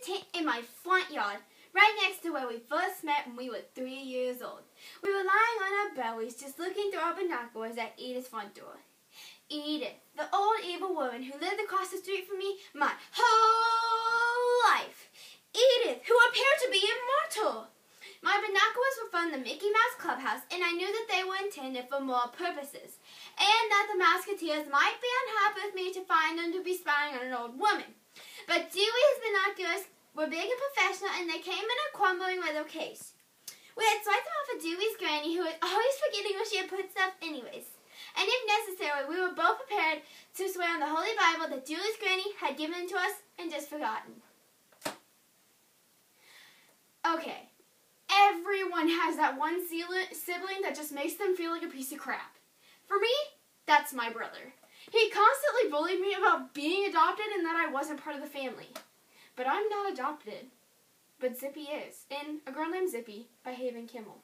a tent in my front yard, right next to where we first met when we were 3 years old. We were lying on our bellies just looking through our binoculars at Edith's front door. Edith, the old evil woman who lived across the street from me my whole life. Edith, who appeared to be immortal. My binoculars were from the Mickey Mouse Clubhouse, and I knew that they were intended for moral purposes, and that the Mouseketeers might be unhappy with me to find them to be spying on an old woman. But Dewey's binoculars were big and professional, and they came in a crumbling little case. We had swiped them off of Dewey's granny, who was always forgetting where she had put stuff anyways. And if necessary, we were both prepared to swear on the Holy Bible that Dewey's granny had given to us and just forgotten. Okay. Everyone has that one sibling that just makes them feel like a piece of crap. For me, that's my brother. He constantly bullied me about being adopted and that I wasn't part of the family. But I'm not adopted. But Zippy is, in A Girl Named Zippy by Haven Kimmel.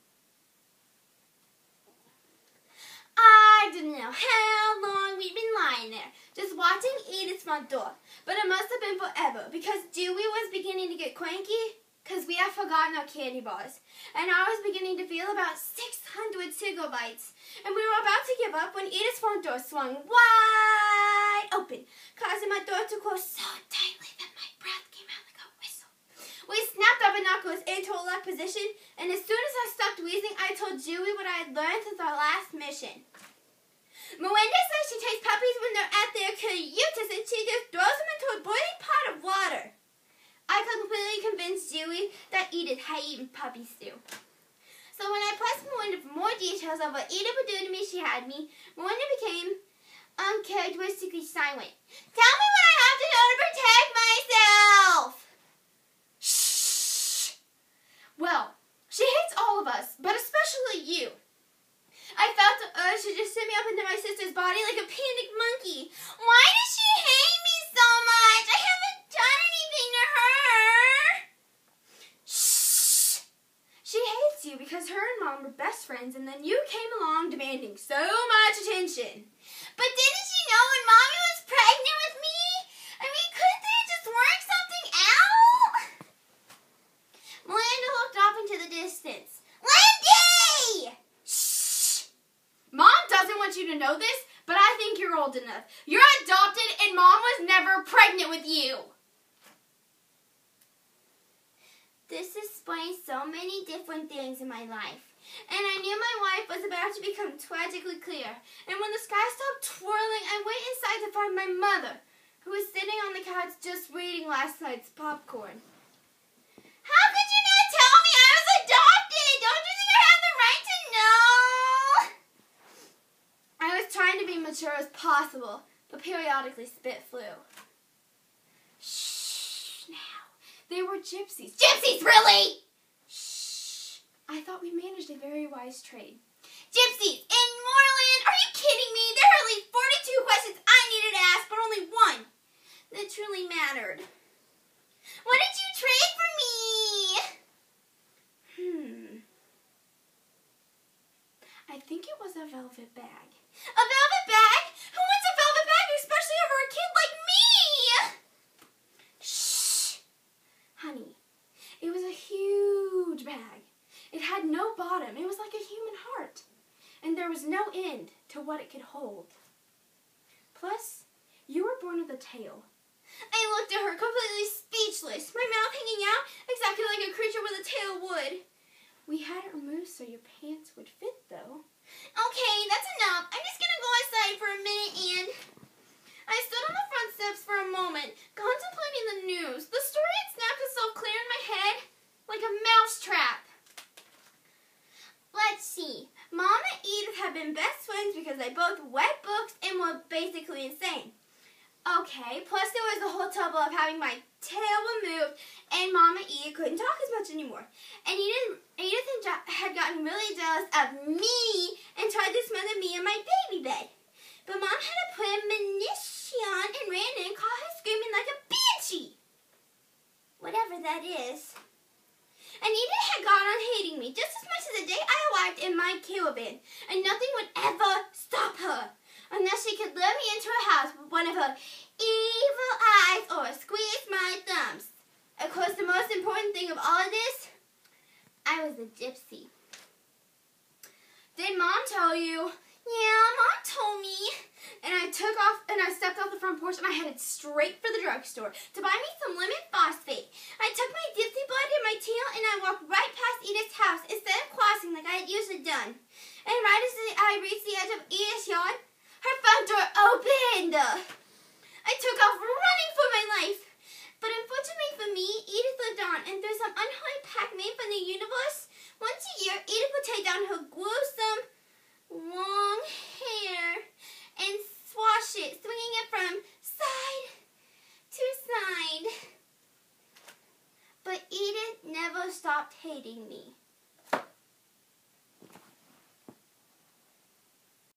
I didn't know how long we'd been lying there, just watching Edith's front door. But it must have been forever, because Dewey was beginning to get cranky, because we had forgotten our candy bars, and I was beginning to feel about 600 cigarette bites, and we were about to give up when Edith's front door swung wide open, causing my throat to close so tightly that my breath came out like a whistle. We snapped our binoculars into a locked position, and as soon as I stopped wheezing, I told Dewey what I had learned since our last mission. Miranda says she takes puppies when they're at their cutest, and she just throws them into a boiling pot of water. I completely convinced Dewey that Edith had eaten puppy stew. So when I pressed Miranda for more details of what Edith would do to me, she had me. Miranda became uncharacteristically silent. Tell me what I have to do to protect myself! Shh! Well, she hates all of us, but especially you. I felt the urge to just sit me up into my sister's body like a panicked monkey. Why does she hate me so much? I haven't done anything to her. Shh. She hates you because her and Mom were best friends, and then you came along demanding so much attention. But didn't she know when Mommy was pregnant with me? I mean, couldn't they just work something out? Miranda looked off into the distance. Lindy! Mom doesn't want you to know this, but I think you're old enough. You're adopted and Mom was never pregnant with you. This explains so many different things in my life. And I knew my life was about to become tragically clear. And when the sky stopped twirling, I went inside to find my mother, who was sitting on the couch just reading last night's popcorn. How could you not tell me I was adopted? Don't you think I have the right to know? I was trying to be mature as possible, but periodically spit flew. Shh, now. They were gypsies. Gypsies, really? Shh. I thought we managed a very wise trade. Gypsies in Moorland? Are you kidding me? There are at least 42 questions I needed to ask, but only one that truly mattered. What did you trade for me? I think it was a velvet bag. A velvet bag? Who wants a velvet bag, especially over a kid like me? Shh. Honey, it was a huge bag. It had no bottom. It was like a human heart. And there was no end to what it could hold. Plus, you were born with a tail. I looked at her completely speechless, my mouth hanging out exactly like a creature with a tail would. We had it removed so your pants would fit, though. Okay, that's enough. I'm just gonna go outside for a minute and... I stood on the front steps for a moment, contemplating the news. The story had snapped itself clear in my head like a mousetrap. Let's see. Mom and Edith had been best friends because they both read books and were basically insane. Okay, plus there was the whole trouble of having my tail removed, and Mom and Edith couldn't talk as much anymore. And Edith had gotten really jealous of me and tried to smother me in my baby bed. But Mom had a premonition and ran in and caught her screaming like a banshee. Whatever that is. And Edith had gone on hating me just as much as the day I arrived in my caravan, and nothing would ever stop her. Unless she could lure me into her house with one of her evil eyes or squeeze my thumbs. Of course, the most important thing of all of this, I was a gypsy. Did Mom tell you? Yeah, Mom told me. And I took off and I stepped off the front porch and I headed straight for the drugstore to buy me some lemon phosphate. I took my gypsy blood in my tail and I walked right past Edith's house instead of crossing like I had usually done. And right as I reached the edge of Edith's yard, her front door opened. I took off running for my life. But unfortunately for me, Edith lived on, and through some unholy pact made from the universe, once a year, Edith would take down her gruesome, long hair and swash it, swinging it from side to side. But Edith never stopped hating me.